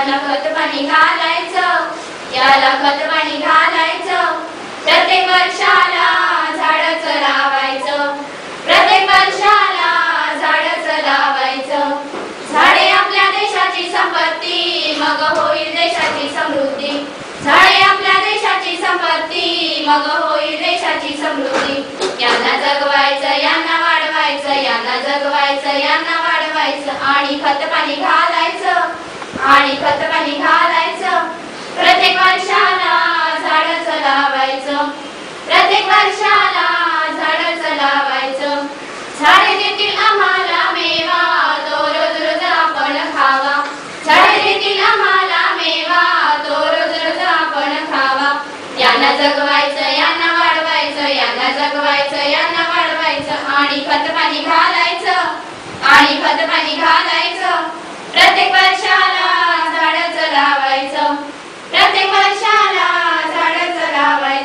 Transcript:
याला खत पाणी घालायचं, याला खत पाणी घालायचं, प्रत्येक वर्षाला झाडच लावायचं, प्रत्येक वर्षाला झाडच लावायचं. झाडे आपल्या देशाची संपत्ती, मग होईल देशाची समृद्धी. झाडे आपल्या देशाची संपत्ती, मग होईल देशाची समृद्धी. यांना जगवायचं, यांना वाढवायचं, यांना जगवायचं, यांना वाढवायचं. आणि खत पाणी घालायचं, आणि खत पाणी घालायचं, प्रत्येक वर्षाला झाडच लावायचं, प्रत्येक वर्षाला झाडच लावायचं. झाडे देतील आम्हाला मेवा, तो रोज रोज आपण खावा. झाडे देतील आम्हाला मेवा, तो रोज रोज आपण खावा. यांना जगवायचं, यांना वाढवायचं, यांना जगवायचं, यांना वाढवायचं. आणि खत पाणी घालायचं, आणि खत पाणी घालायचं, प्रत्येक वर्षाला झाडच लावायचं, प्रत्येक वर्षाला झाडच लावायचं.